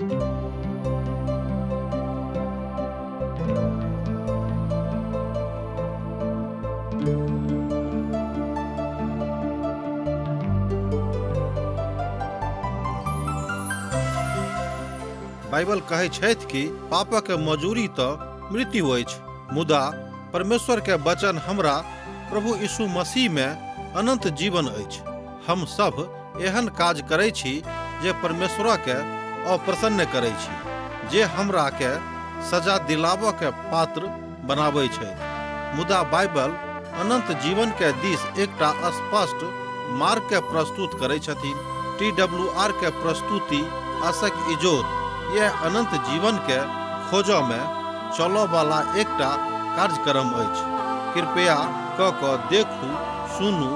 Bible कहै छथि कि पापक मजूरी तऽ मृत्यु अछि, मुदा परमेश्वर के वचन हमरा प्रभु यीशु मसीह में अनंत जीवन अछि। हम सब एहन काज करै छी जे परमेश्वर के अप्रसन्न करै छी, जे हमरा के सजा दिलाबऽ के पात्र बनाबै छै। मुदा बाइबल अनंत जीवन के दिस एकटा स्पष्ट मार्ग के प्रस्तुत करै छथिन। TWR के प्रस्तुति आशक इजोत यह अनंत जीवन के खोजो में चलो वाला एकटा कार्यक्रम अछि। कृपया क देखू, सुनू,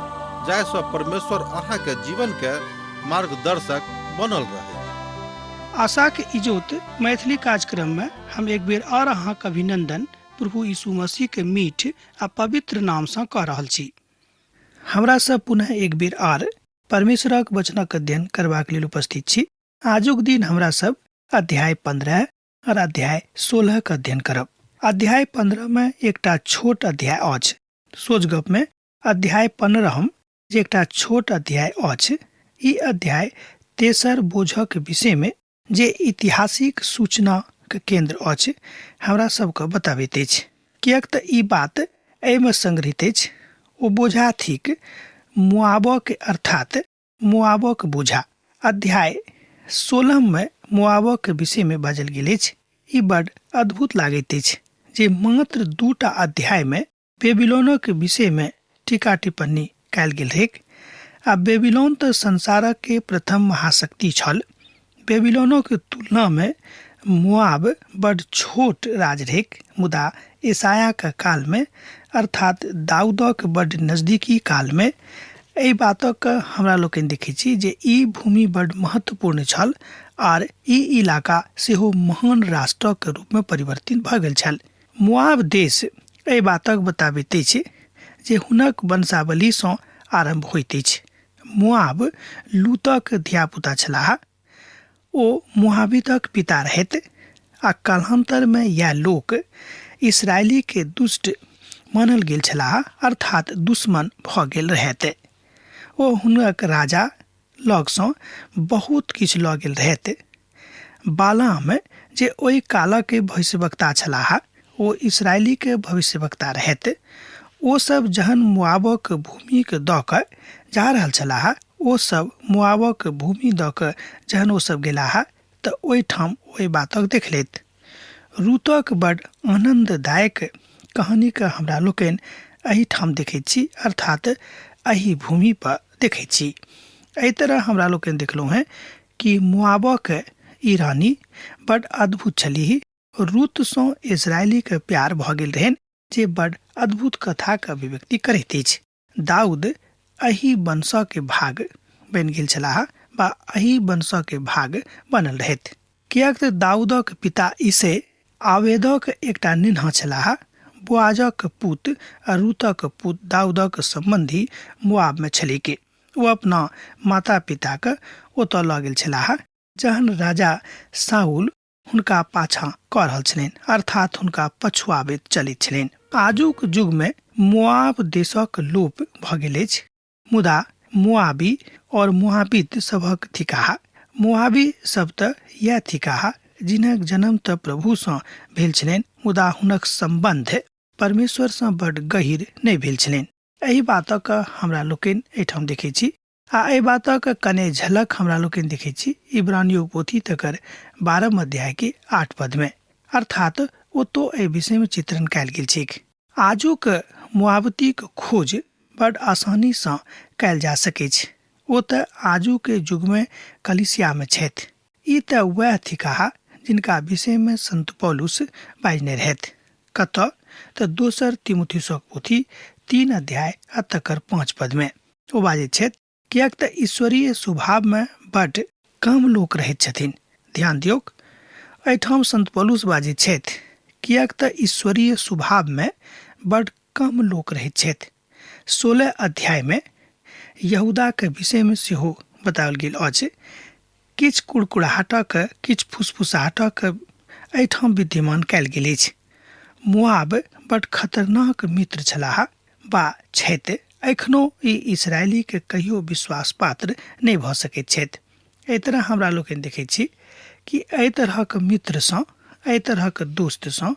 जाहिसँ परमेश्वर अहाँ के जीवन के मार्गदर्शक बनल रहे। आशा के इजोत मैथिली कार्यक्रम में हम एक बेर और अहाँक अभिनंदन प्रभु यीशु मसीह के मीठ आ पवित्र नाम से कह रहल छी। हमरा सब पुनः एक बेर और परमेश्वरक वचनक अध्ययन करबाक लेल उपस्थित छी। आजुक दिन हमरा सब अध्याय 15 और अध्याय 16 का अध्ययन करब। अध्याय 15 में एकटा छोट अध्याय अछि। सोच गप में अध्याय 15 जे एकटा छोट अध्याय अछि। ई अध्याय तेसर बोझक विषय में जे ऐतिहासिक सूचना के केंद्र अछि हमरा सबके बताबैत अछि। कियाक तऽ ई बात एहिमे संग्रहित अछि। ओ बोझा थिक मोआबक अर्थात मोआबक बोझा। अध्याय 16 में मोआबक विषय में बाजल गेल अछि। ई बड़ अद्भुत लागैत अछि जे मात्र 2टा अध्याय में बेबीलोनक विषय में टीका टिप्पणी कयल गेल रहेक। आ बेबीलोन तऽ संसारक के प्रथम महाशक्ति छल। बेबीलोनक तुलना में मोआब बड़ छोट राज रहेक। मुदा ईसाया के काल में अर्थात दाऊदक बड़ नजदीकी काल में एहि बातक हमरा लोकनि देखै छी जे ई भूमि बड़ महत्वपूर्ण छल और ई इलाका सेहो महान राष्ट्रक रूप में परिवर्तित भ गेल छल। मोआब देश एहि बातक बताबैत अछि जे हुनक वंशावली सँ आरंभ होइत अछि। मोआब लूतक धियापुता छलाह। ओ मोआबितक पिता रहैत आ कालांतर में यह लोक इसराइली के दुष्ट मानल गेल छलाह, अर्थात दुश्मन भ गेल रहैत। ओ हुनक राजा लग सँ बहुत किछु लऽ गेल रहैत। बालाम जे ओहि काल के भविष्यवक्ता छलाह, ओ इसराइली के भविष्यवक्ता रहैत। ओ सब जहन मोआबक भूमि के दऽ कऽ जा रहल छलाह, ओ सब मोआबक भूमि दऽ कऽ जहन ओ सब गेलाह तऽ ओहिठाम ओहि बातक देखलैत। रूतक बड़ आनंददायक कहानी के हमरा लोकनि एहिठाम देखैत छी, अर्थात एहि भूमि पर देखैत छी। एहि तरह हमरा लोकनि देखलहुँ हैं कि मोआबक ई रानी बड़ अद्भुत छलीह। रूत सँ इजरायली के प्यार भ गेल रहनि, जे बड़ अद्भुत कथा के अभिव्यक्ति करैत अछि। दाऊद एहि वंश के भाग बनि गेल छलाह, बा एहि वंश के भाग बनल रहैत। कियाक तऽ दाऊदक पिता इसे आवेदक एकटा निन्हा छलाह। बोआजक पुत आ रूतक पुत दाऊदक संबंधी मोआब में छलीके। ओ अपना माता पिता के ओतऽ लऽ गेल छलाह जहन राजा साउल हुनका पाछा कऽ रहल छलनि, अर्थात हुनका पछुआबैत चलैत छलनि। आजुक युग में मोआब देशक लोप भ गेल अछि, मुदा मोआबी और मोआबित सभक थिकाह। मोआबी सब तऽ यह थिकाह जिनक जन्म तऽ प्रभु सँ भेल छलनि, मुदा हुनक संबंध परमेश्वर सँ बड़ गहीर नहि भेल छलनि। एहि बातक हमरा लोकनि एहिठाम देखै छी। आ एहि बातक कने झलक हमरा लोकनि देखै छी इब्रानियो पोथी तकर 12 अध्याय के 8 पद में, अर्थात ओतो एहि विषय में चित्रण कयल गेल छैक। आजुक मोआबतीक खोज बड़ आसानी सँ कयल जा सकै छै। ओ तऽ आजू के युग में कलिसिया में छथि। ई तऽ वह थिकाह जिनका विषय में संत पौलुस बाजने रहथि। कतऽ तऽ 2 तीमुथियुसक पोथी 3 अध्याय आ तकर 5 पद में ओ बाजैत छथि, कियाक तऽ ईश्वरीय स्वभाव में बड़ कम लोक रहैत छथिन। ध्यान दियौक, एहिठाम संत पौलुस बाजैत छथि, कियाक तऽ ईश्वरीय स्वभाव में बड़ कम लोक रहैत छथि। 16 अध्याय में यहूदा के विषय में सेहो बताओल गेल अछि। किछ कुड़कुड़ाहटक किछ फुसफुसाहटक एहिठाम विद्यमान कयल गेल अछि। मुआब बड खतरनाक मित्र छलाह बा छथि। एखनो ई इसराइली के कहियो विश्वास पात्र नहि भऽ सकैत छथि। एहि तरह हमरा लोकनि देखैत छी कि एहि तरहक मित्रसँ, एहि तरहक दोस्तसँ,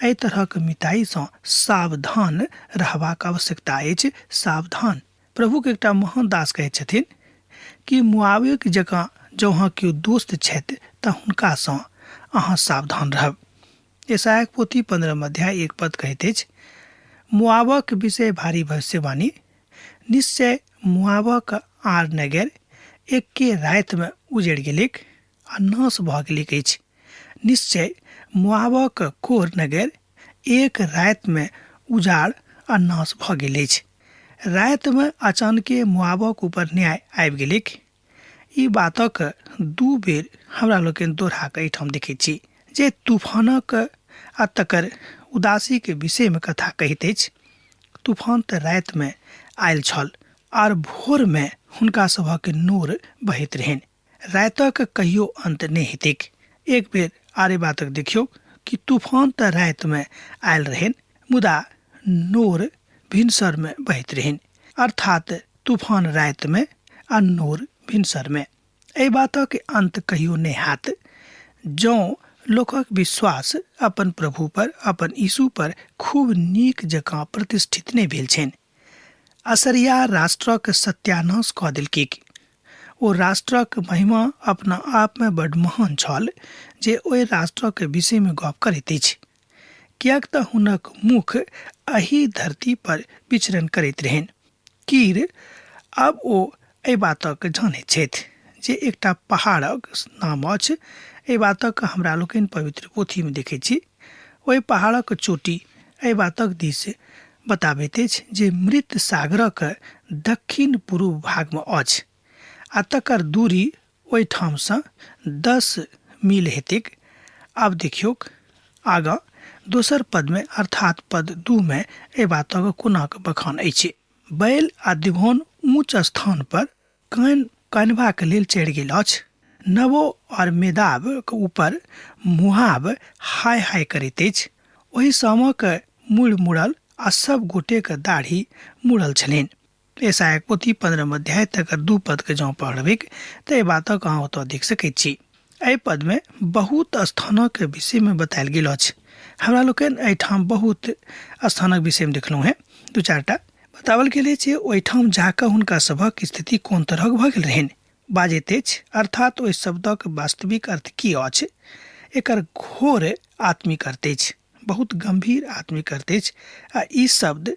एहि तरहक मिताइसँ सावधान रहबाक आवश्यकता अछि। सावधान। प्रभुके एकटा महान दास कहैत छथिन कि मुआबिक जकाँ जँ अहाँ केओ दोस्त छथि तऽ हुनकासँ अहाँ सावधान रहब। यशायाह पोथी 15 अध्याय 1 पद कहैत अछि, मुआबक विषय भारी भविष्यवाणी, निश्चय मुआबक आर नगर एके रातिमे उजड़ि गेलिक आ नाश भऽ गेलिक अछि। निश्चय मुआबक कोर नगर एक रातिमे उजाड़ आ नाश भऽ गेल अछि। रातिमे अचानके मुआबक ऊपर न्याय आबि गेलिक। ई बातक दू बेर हमरा लोकनि दोहरा कऽ एहिठाम देखैत छी जे तूफानक आ तकर उदासी के विषय में कथा कहैत अछि। तूफान तऽ रातिमे आयल छल आर भोरमे हुनका सभक नोर बहैत रहनि। रातिक कहियो अंत नहि हेतैक। एक बेर आरे बातक देखियौ कि तूफान तऽ रातिमे आयल रहनि मुदा नोर भिनसरमे बहैत रहनि, अर्थात तूफान रातिमे आ नोर भिनसरमे। एहि बातक अंत कहियो नहि हैत जँ लोकक विश्वास अपन प्रभु पर, अपन यीशु पर खूब नीक जकाँ प्रतिष्ठित नहि भेल छनि। असरिया राष्ट्रक सत्यानाश कऽ देलकै। ओ राष्ट्रक महिमा अपना आपमे बड महान छल जे ओहि राष्ट्रक विषयमे गप करैत अछि, किएक तऽ हुनक मुख एही धरती पर विचरण करैत रहनि। कीर आब ओ एहि बातक जानैत छथि जे एकटा पहाड़क नाम अछि। एहि बातक हमरा लोकनि पवित्र पोथीमे देखैत छी। ओहि पहाड़क चोटी एहि बातक दिस बताबैत अछि जे मृत सागरक दक्षिण पूर्व भागमे अछि आ तकर दूरी ओहिठामसँ 10 मील हेतैक। आब देखियौक आगाँ दोसर पदमे अर्थात पद 2 में एहि बातक कोनाक बखान अछि। बैल आ दिभोन ऊंच स्थान पर कानबाक लेल चढ़ि गेल अछि। नबो और मेदाब के ऊपर मुहाब हाय हाय करैत अछि। ओहि सामक मुड़ मुड़ल आ सब गोटे के दाढ़ी मुड़ल छलनि। यशायाह पोथी 15 अध्याय तकर 2 पद के जँ पढ़बिक तऽ एहि बातक अहाँ ओतऽ देख सकैत छी। एहि पदमे बहुत स्थानक विषयमे बतायल गेल अछि। हमरा लोकनि एहिठाम बहुत स्थानक विषयमे देखलहुँ हेँ। 2-4 टा बतावल गेल अछि। ओहिठाम जाकऽ हुनका सभक स्थिति कोन तरहक भऽ गेल रहनि बाजैत अछि, अर्थात ओहि शब्दक वास्तविक अर्थ की अछि। एकर घोर आत्मिक अर्थ अछि, बहुत गंभीर आत्मिक अर्थ अछि। आ ई शब्द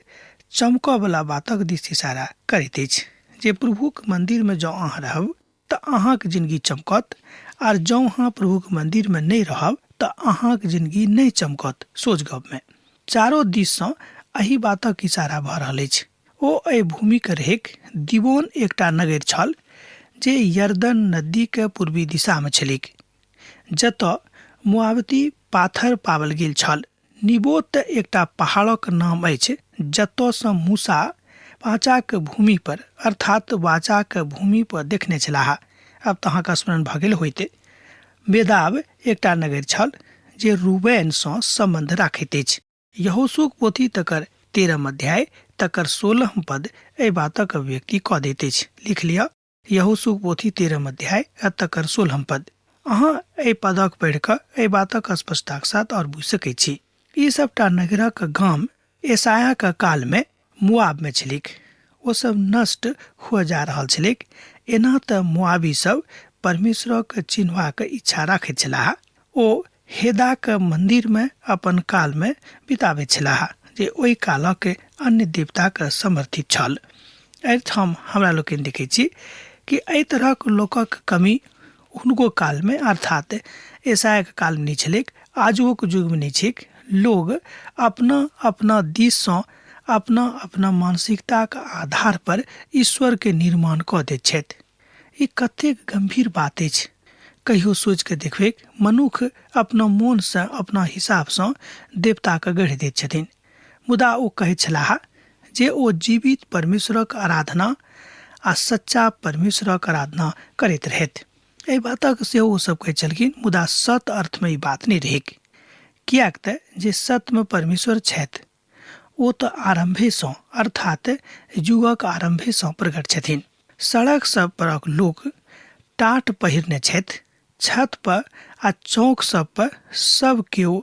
चमकऽवला बातक दिस इशारा करैत अछि जे प्रभुक मंदिरमे जँ अहाँ रहब तऽ अहाँक जिंदगी चमकत, आर जँ अहाँ प्रभुक मंदिरमे नहि रहब तऽ अहाँक जिंदगी नहि चमकत। सोझ गपमे चारो दिससँ एही बातक इशारा भऽ रहल अछि। ओ एहि भूमिके रहेक दिबोन एकटा नगर छल जे यरदन नदी के पूर्वी दिशामे छलैक, जतऽ मुआवती पाथर पावल गेल छल। निबोत एकटा पहाड़क नाम अछि जतऽसँ मूसा वाचाक भूमि पर अर्थात वाचाक भूमि पर देखने छलाह। अब तऽ अहाँके स्मरण भऽ गेल होइते। मेदाब एकटा नगर छल जे रूबेनसँ संबंध राखैत अछि। यहोशूक पोथी तकर 13 अध्याय तकर 16 पद एहि बातक अभिव्यक्ति कऽ दैत अछि। लिख लिअ यहोशूक पोथी 13 अध्याय तकर 16 पद। अहाँ एहि पदक पढ़ि कऽ एहि बातक स्पष्टताक साथ और बुझि सकैत छी। ई सबटा नगरक गाम यशायाहक कालमे मुआबमे छलैक। ओ सब नष्ट हुअ जा रहल छलैक। एना तऽ मुआबी सब परमेश्वरक चिन्हबाक इच्छा राखैत छलाह। ओ हेदाक मंदिरमे अपन कालमे बिताबैत छलाह जे ओहि कालक अन्य देवताक समर्थित छल। एहिठाम हमरा लोकनि देखैत छी कि एहि तरहक लोकक कमी हुनको कालमे अर्थात यशायाहक कालमे नहि छलैक, आजुक युगमे नहि छैक। लोग अपना अपना दिससँ अपना अपना मानसिकताक आधार पर ईश्वर के निर्माण कऽ दैत छथि। ई कतेक गंभीर बात अछि। कहियो सोचि कऽ देखबै, मनुख अपना मोनसँ अपना हिसाबसँ देवताके गढ़ि दैत छथिन, मुदा ओ कहैत छलाह जे ओ जीवित परमेश्वरक आराधना आ सच्चा परमेश्वरक आराधना करैत रहथि। एहि बातक सेहो ओ सब कहै छलखिन, मुदा सत अर्थमे ई बात नहि रहेक। कियाक तऽ जे सत्यमे परमेश्वर छथि ओ तऽ आरम्भेसँ अर्थात युगक आरम्भेसँ प्रकट छथिन। सड़क सब परक लोक टाट पहिरने छथि, छत पर आ चौक सब पर सब केओ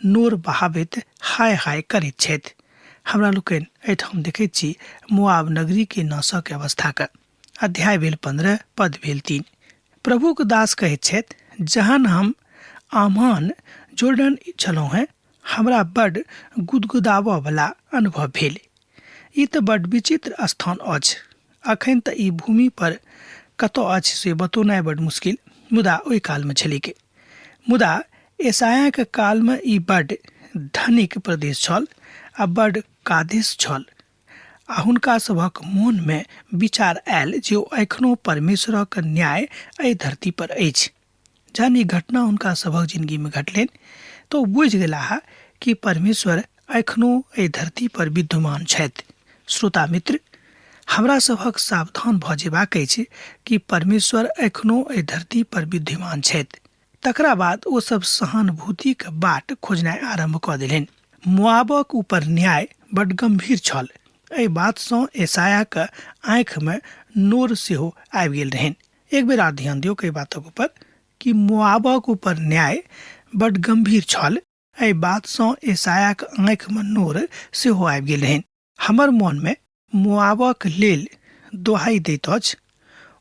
नोर बहाबैत हाय हाय करैत छथि। हमरा लोकनि एहिठाम देखैत छी मोआब नगरी के नाशक अवस्था का। अध्याय भेल 15 पद भेल 3। प्रभुक दास कहैत छथि, जहन हम आमान जोर्डन छलहुँ हैं हमरा बड्ड गुदगुदाबऽ वाला अनुभव भेल। ई तऽ बड्ड विचित्र स्थान अछि। अखन तऽ ई भूमि पर कतऽ अछि से बतौनाइ बड्ड मुश्किल, मुदा ओहि कालमे छलैक। मुदा एसायाक कालमे ई बड्ड धनिक प्रदेश छल आ बड्ड कादेश छल। आ हुनका सभक मोनमे विचार आयल जे ओ एखनो परमेश्वरक न्याय एहि धरती पर अछि। जहन ई घटना हुनका सभक जिंदगीमे घटलनि तऽ ओ बुझि गेलाह कि परमेश्वर एखनो एहि धरती पर विद्यमान छथि। श्रोता मित्र, हमरा सभक सावधान भऽ जेबाक अछि कि परमेश्वर एखनो एहि धरती पर विद्यमान छथि। तकरा बाद ओ सब सहानुभूतिक बाट खोजनाइ आरंभ कऽ देलनि। मोआबक ऊपर न्याय बड्ड गंभीर छल। एहि बातसँ एसायाक आँखिमे नोर सेहो आबि गेल रहनि। एक बेर आर ध्यान दियौ एहि बातक ऊपर कि मोआबक ऊपर न्याय बड्ड गंभीर छल। एहि बातसँ एसायाक आँखिमे नोर सेहो आबि गेल रहनि। हमर मोनमे मोआबक लेल दोहाई दैत अछि।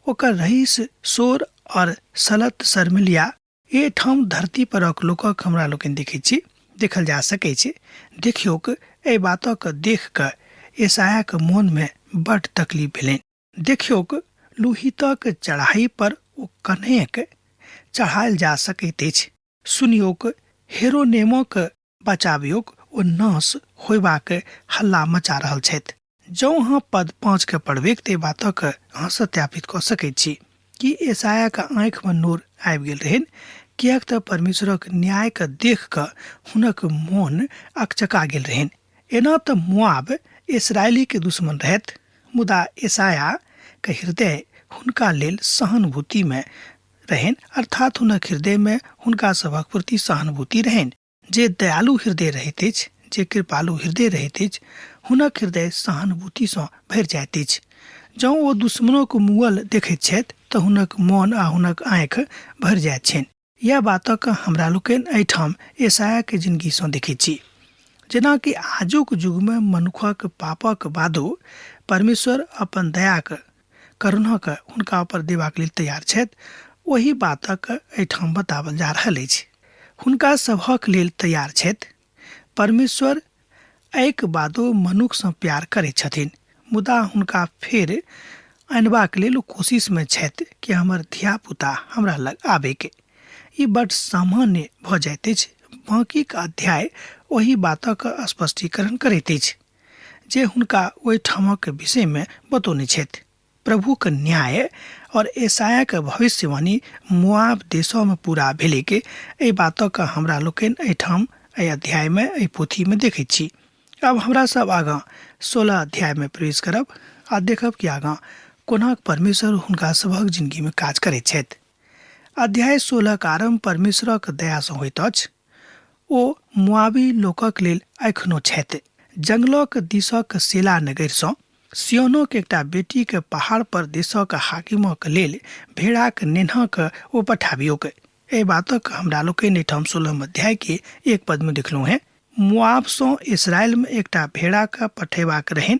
ओकर रईस सोर और सलत शर्मिलिया एठाम धरती परक लोकक हमरा लोकनि देखैत छी, देखल जा सकै छै। देखियौक एहि बातक देख कऽ एसायाक मोनमे बड्ड तकलीफ भेलनि। देखियौक लुहितक चढ़ाई पर ओ कन्हैक चढ़ायल जा सकैत अछि। सुनियौक हेरोनेमक बचाबियौक ओ नाश होयबाक हल्ला मचा रहल छथि। जँ अहाँ पद 5 के पढ़बै तऽ बातक अहाँ सत्यापित कऽ सकैत छी कि एसायाक आँखिमे नोर आबि गेल रहनि, कियाक तऽ परमेश्वरक न्यायके देख कऽ हुनक मोन अकचका गेल रहनि। एना तऽ मोआब इसराइली के दुश्मन रहथि, मुदा एसाया के हृदय हुनका लेल सहानुभूति में रहनि, अर्थात हुनक हृदय में हुनका सभक प्रति सहानुभूति रहनि। जे दयालु हृदय रहैत अछि, जे कृपालु हृदय रहैत अछि, हुनक हृदय सहानुभूतिसँ भरि जाइत अछि। जँ ओ दुश्मनोक मुअल देखैत छथि तऽ हुनक मोन आ हुनक आँखि भरि जाइत छनि। यह बातक हमरा लोकनि एहिठाम एसाया के जिंदगीसँ देखैत छी। जेनाकि आजुक युगमे मनुखक पापक बादो परमेश्वर अपन दयाक करुणाक हुनका ऊपर देबाक लेल तैयार छथि, ओही बातक एहिठाम बतावल जा रहल अछि। हुनका सभक लेल तैयार छथि। परमेश्वर एक बादो मनुखसँ प्यार करैत छथिन, मुदा हुनका फेर अनबाक लेल कोशिशमे छथि कि हमर धिया पुता हमरा लग आबेके। ई बड्ड सामान्य भऽ जाइत अछि। बाँकीक अध्याय ओही बातक स्पष्टीकरण करैत अछि जे हुनका ओहि ठामक विषयमे बतौने छथि। प्रभुक न्याय और एसायाक भविष्यवाणी मोआब देशों पूरा भेले के एहि बातक हमरा लोकनि एहिठाम एहि अध्यायमे एहि पोथीमे देखैत छी। अब हमरा सब आगाँ 16 अध्यायमे प्रवेश करब आ देखब कि आगाँ कोना परमेश्वर हुनका सभक जिंदगीमे काज करैत छथि। अध्याय 16 के आरंभ परमेश्वरक दयासँ होइत अछि। ओ मोआबी लोकक लेल एखनो छथि। जंगलक दिसक सेला नगरसँ सियोनक एकटा बेटी के पहाड़ पर देशक हाकिमक लेल भेड़ाक नेन्हक ओ पठाबियौक। एहि बातक हमरा लोकनि एहिठाम 16 अध्याय के 1 पद में देखलहुँ हैं। मोआबसँ इसराइल में एकटा भेड़ाक पठेबाक रहनि,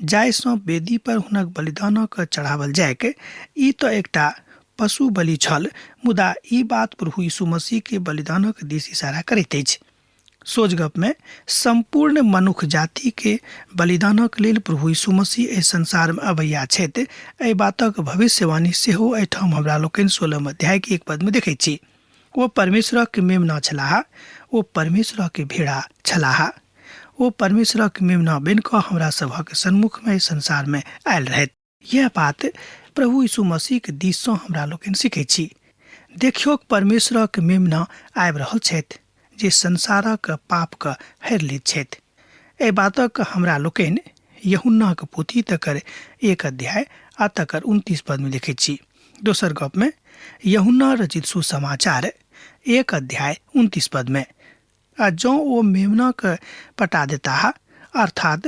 जाहिसँ वेदी पर हुनक बलिदानक चढ़ावल जायक। ई तऽ एकटा पशु बलि छल, मुदा ई बात प्रभु यीशु मसीह के बलिदानक दिस इशारा करैत अछि। सोझ गप में संपूर्ण मनुख जाति के बलिदानक लेल प्रभु यीशु मसीह एहि संसार में अबैया छथि। एहि बातक भविष्यवाणी सेहो एहिठाम हमरा लोकनि 16 अध्याय के 1 पद में देखैत छी। ओ परमेश्वरक मेमना छलाह, ओ परमेश्वरक भेड़ा छलाह। ओ परमेश्वरक मेमना बनि कऽ हमरा सभक सन्मुख में संसार में आयल रहथि। यह बात प्रभु यीशु मसीह के दिससँ हमरा लोकनि सीखैत छी। देखियौ परमेश्वरक मेमना आबि रहल छथि जे संसारक पापक हरि लैत छथि। एहि बातक हमरा लोकनि यूहन्नाक पोथी तकर 1 अध्याय आ तकर 29 पद में देखैत छी। दोसर गप में यूहन्ना रचित सुसमाचार 1 अध्याय 29 पद में। जो वो मेमना के पटा देता है, अर्थात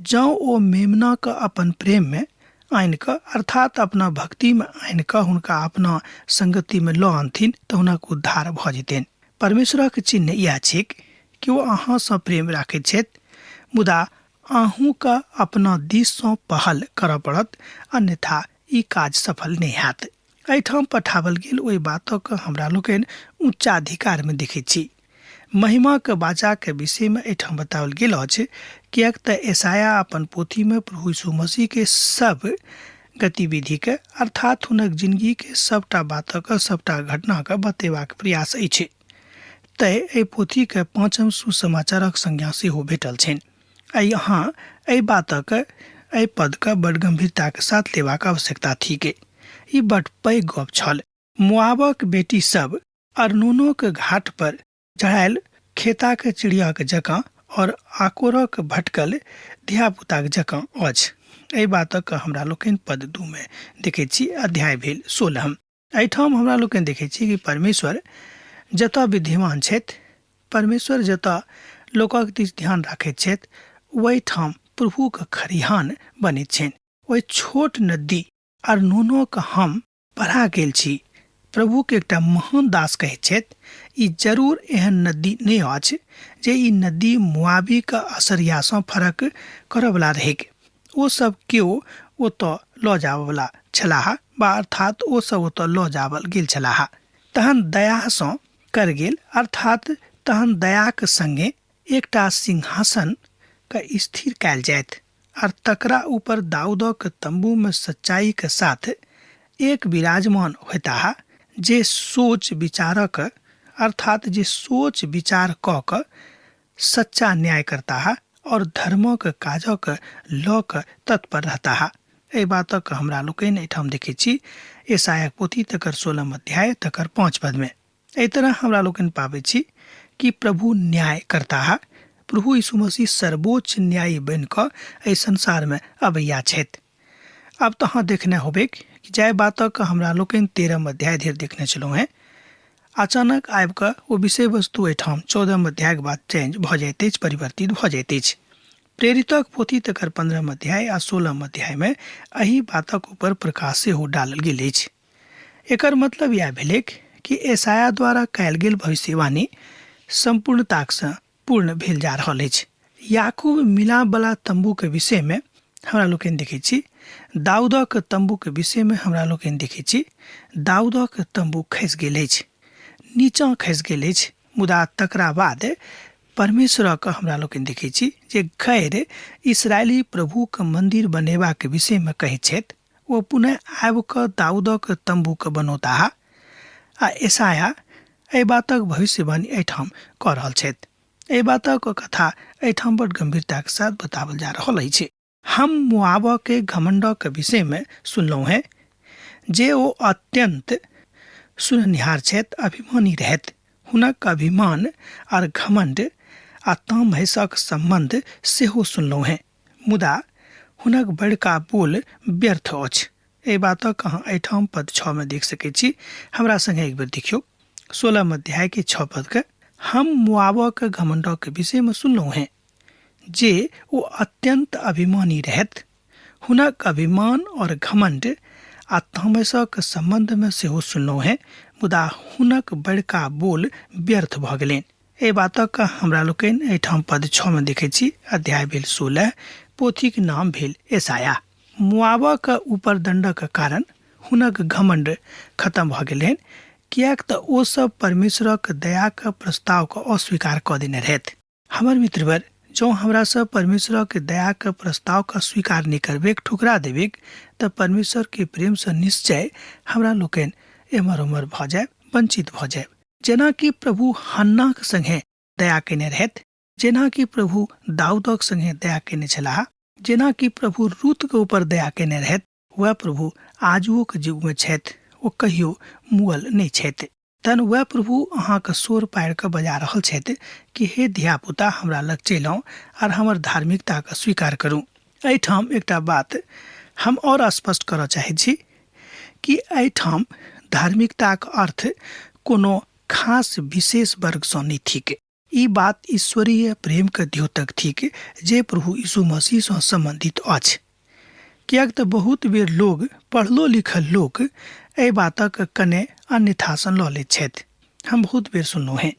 जो वो मेमना के अपन प्रेम में आइन का, अर्थात अपना भक्ति में आइन का हुनका अपना संगति में लो आनथिन तो हुनक उद्धार भ जेतैन। परमेश्वर के चिन्ह यह छै कि वो अहाँ से प्रेम राखे छथि, मुदा अहूँ का अपना दिस से पहल करऽ पड़त, अन्यथा ई काज सफल नहीं हैत। एहिठाम पठावल गेल ओहि बातक हमरा लोकनि उच्चाधिकार में देखै छी। महिमा के बाचा के विषय में एठाम बतावल गेल अछि, कियाक त यशाया अपन पोथी में प्रभु यीशु मसीह के सब गतिविधि के, अर्थात हुनक जिंदगी के सबटा बातक सबटा घटना के बतेबाक प्रयास अछि। तै एहि पोथी के 5म सुसमाचारक संज्ञा सेहो भेटल छनि। यहाँ एहि बातक एहि पद के बड़ गंभीरता के साथ लेबाक आवश्यकता थी। ई बड़ पैघ गप छल। मोआबक बेटी सब अर्नोनो के घाट पर चढ़ायल खेता के चिड़िया के जकाँ और आकोरक भटकल धिया पुता के जकाँ अछि। एहि बातक हमरा लोकनि पद 2 में देखे छी, अध्याय भेल 16। एहिठाम हमरा लोकनि देखे छी कि परमेश्वर जतऽ विद्यमान छथि, परमेश्वर जतऽ लोकक दिस ध्यान राखैत छथि, वही ठाम प्रभु के खरिहान बनैत छनि। ओहि छोट नदी अर्नोनो के हम पढ़ा गेल छी। प्रभु के एकटा महान दास कहैत छथि, ई जरूर एहन नदी नहीं अछि जे ई नदी मुआबी के असरिया सँ फरक करऽ वाला रहेक। ओ सब केओ ओतऽ लऽ जाबऽ वाला छलाह, बा अर्थात ओ सब ओतऽ लऽ जाबल गेल छलाह। तहन दया सँ कर गेल, अर्थात तहन दया के संगे एकटा सिंहासन के स्थिर कैल जायत, और तकरा ऊपर दाऊदक तंबू में सच्चाई के साथ एक विराजमान होता, जे सोच विचारक, अर्थात जे सोच विचार क सच्चा न्याय करता है और धर्मक काजक लऽ कऽ तत्पर रहता है। एहि बातक हमरा लोकनि एहिठाम देखै छी यशाया पोथी तकर 16 अध्याय तकर 5 पद में। एहि तरह हमरा लोकनि पाबै छी कि प्रभु न्याय करता है। प्रभु यीशु मसीह सर्वोच्च न्यायी बन कऽ एहि संसार में अबैया छथि। अब तो हाँ देखने होबे कि जय बातक हमरा लोकनि 13 अध्याय धरि देखने छलहुँ हैं। अचानक आबि कऽ ओ विषय वस्तु एठाम 14 अध्याय के बाद चेंज भ जाइत अछि, परिवर्तित भ जाइत अछि। प्रेरितक पोथी तकर 15 अध्याय आ 16 अध्याय में एही बातक ऊपर प्रकाश सेहो डालल गेल अछि। एकर मतलब यह भेलै कि यशाया द्वारा कयल गेल भविष्यवाणी संपूर्णता सँ पूर्ण भेल जा रहल अछि। याकूब मिलाप वाला तंबू के विषय में हमरा लोकनि देखै छी, दाऊदक तंबू के विषय में हमरा लोकनि देखै छी, दाऊदक तंबू खसि गेल अछि, नीचा खसि गेल अछि, मुदा तकरा बाद परमेश्वरक हमरा लोकनि देखै छी जे गैर इस्राएली प्रभु के मंदिर बनेबा के विषय में कहै छथि। ओ पुनः आबि कऽ दाऊदक तंबू के बनौता आ यशाया एहि बातक भविष्यवाणी एहिठाम कऽ रहल छथि। एहि बातक कथा एहिठाम बड़ गंभीरता के साथ बतावल जा रहल अछि। हम मोआब के घमंड के विषय में सुनलहुँ हैं जे ओ अत्यंत सुननिहार छथि, अभिमानी रहथि। हुनक अभिमान और घमंड आ तामझक संबंध सेहो सुनलहुँ हैं, मुदा हुनक बड़का बोल व्यर्थ अछि। एहि बातक अहाँ एहिठाम पद 6 में देख सकै छी। हमरा संगे एक बेर देखियौ 16 अध्याय के 6 पद के। हम मोआब के घमंड के विषय में सुनलहुँ हैं जे वो अत्यंत अभिमानी रहत। हुनक अभिमान और घमंड आ तामसक संबंध में सेहो सुनलहुँ हैं, मुदा हुनक बड़का बोल व्यर्थ भ गेलनि। एहि बातक हमरा लोकनि एहिठाम पद 6 में देखै छी। अध्याय भेल 16, पोथी के नाम भेल यशाया। मोआबक ऊपर दंडक कारण हुनक घमंड खत्म भ गेलनि, कियाक त ओ सब परमेश्वरक दया के प्रस्ताव के अस्वीकार क देने रहथि। हमर मित्रवर, जो हमरा सब परमेश्वर के दया के प्रस्ताव का स्वीकार नहीं करबे, ठुकरा देवे, त परमेश्वर के प्रेम से निश्चय हमरा लोकनि एमर उमर भ जाए, वंचित भ जाए। जेना कि प्रभु हन्ना के संगे दया केने रहथि, जेना कि प्रभु दाऊदक संगे दया केने छलाह, जेना कि प्रभु रूत के ऊपर दया केने रहथि, वह प्रभु आजुओ के युग में छथि, ओ कहियो मुअल नहीं छथि। तहन वह प्रभु अहाँ के शोर पारि के बजा रहल छथि कि हे धिया पुता, हमरा लग चलि आउ और हमर धार्मिकता के स्वीकार करू। एहिठाम एकटा बात हम और स्पष्ट करऽ चाहै छी कि एहिठाम धार्मिकताक अर्थ कोनो खास विशेष वर्ग सँ नहीं थिक। ई बात ईश्वरीय प्रेम के द्योतक थिक जे प्रभु यीशु मसीह सँ संबंधित अछि। कियाक तऽ बहुत बेर लोग पढ़लो लिखल लोग एहि बातक कने अन्यथा सँ लऽ लैत छथि। हम बहुत बेर सुनलहुँ हैं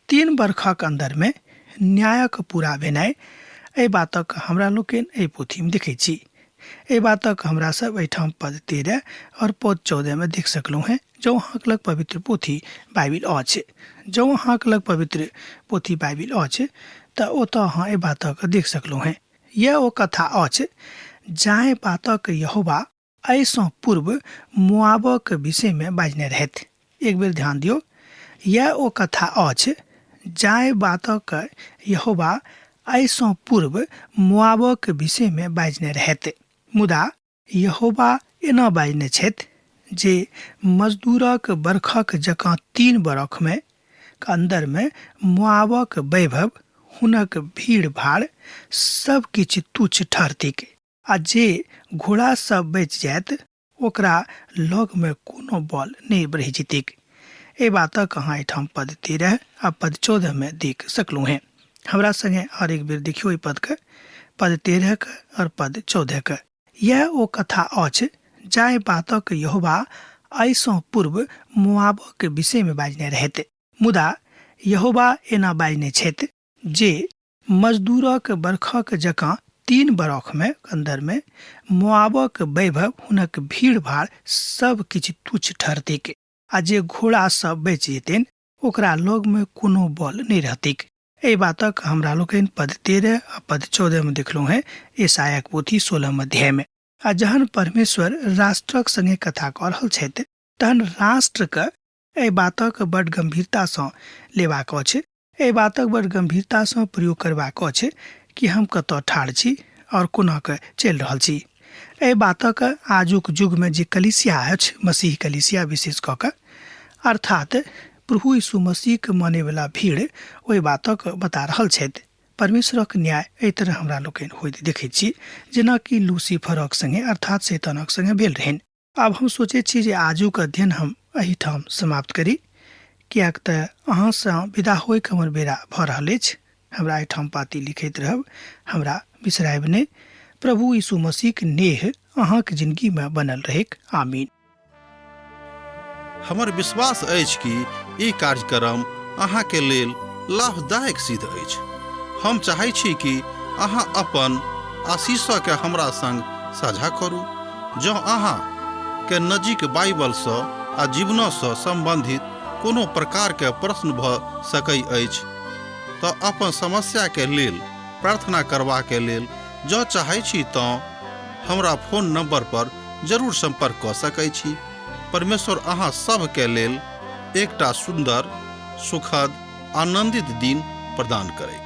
3 बरखक अंदर में न्यायक पूरा भेनाइ, एहि बातक हमरा लोकनि एहि पोथी में देखै छी। एहि बातक हमरा सब एहिठाम पद 13 और पद 14 में देख सकलहुँ हैं। जो अहाँक लग पवित्र पोथी बाइबिल अछि, जो अहाँक लग पवित्र पोथी बाइबिल अछि तऽ ओतऽ अहाँ एहि बातक देख सकलहुँ हैं। यह ओ कथा अछि जाहि बातक यहोवा एहि सँ पूर्व मोआबक विषय में बाजने रहथि। एक बेर ध्यान दियौ, यह ओ कथा अछि जाहि बातक यहोवा एहि सँ पूर्व मोआबक विषय में बाजने रहथि। मुदा यहोवा एना बाजने छथि जे मजदूरक बरखक जकाँ 3 बरख में अंदर में मोआबक वैभव, हुनक भीड़ भाड़ सब किछु तुच्छ ठहरतिक, आ जे घोड़ा सब बचि जायत ओकरा लग में कोनो बल नहीं बढ़ि जेतिक। ए बातक अहाँ एहिठाम पद 13 आ पद 14 में देख सकलहुँ हैं। हमरा संगे और एक बेर देखियो पद के, पद 13 के और पद 14 के। यह ओ कथा अछि जाहि बातक यहोवा एहि सँ पूर्व मोआबक विषय में बाजने रहथि। मुदा यहोवा एना बाजने छथि जे मजदूरक बरखक जकाँ 3 बरख में अंदर में मोआबक वैभव, हुनक भीड़ भाड़ सब किछु तुच्छ ठहरतिक, आ जे घोड़ा सब बचि जेतनि ओकरा लग में कोनो बल नहीं रहतिक। एहि बातक हमरा लोकनि पद 13 आ पद 14 में देखलहुँ हैं यशायाक पोथी 16 अध्याय में। आ जहन परमेश्वर राष्ट्रक संगे कथा कऽ रहल छथि तहन राष्ट्र के एहि बातक बड़ गंभीरता सँ लेबाक अछि, एहि बातक बड़ गंभीरता सँ प्रयोग करबाक अछि कि हम कतऽ ठाढ़ छी और कोना के चलि रहल छी। एहि बातक आजुक युग में जे कलीसिया अछि, मसीह कलीसिया विशेष कऽ के, अर्थात प्रभु यीशु मसीह के माने वाला भीड़ ओहि बातक बता रहल छथि। परमेश्वरक न्याय एहि तरह हमरा लोकनि होइत देखै छी जेना कि लूसीफरक संगे अर्थात शैतानक संगे भेल रहनि। आब हम सोचै छी जे आजुक अध्ययन हम एहिठाम समाप्त करी, कियाक तऽ अहाँ सँ विदा होय के हमर बेरा भऽ रहल अछि। हमरा एहिठाम पाती लिखैत रहब, हमरा बिसरायब नहि। प्रभु यीशु मसीह के नेह अहाँक जिंदगी में बनल रहेक। आमीन। हमर विश्वास अछि कि ई कार्यक्रम अहाँके लेल लाभदायक सिद्ध अछि। हम चाहै छी कि अहाँ अपन आशीषके हमरा संग साझा करू। जँ अहाँ के नजीक बाइबल सँ आ जीवनसँ संबंधित कोनो प्रकारके प्रश्न भऽ सकै अछि तऽ अपन समस्याके लेल प्रार्थना करबाके लेल जँ चाहै छी तऽ हमरा फोन नंबर पर जरूर संपर्क कऽ सकै छी। परमेश्वर अहाँ सबके लेल एकटा सुंदर, सुखद, आनंदित दिन प्रदान करै।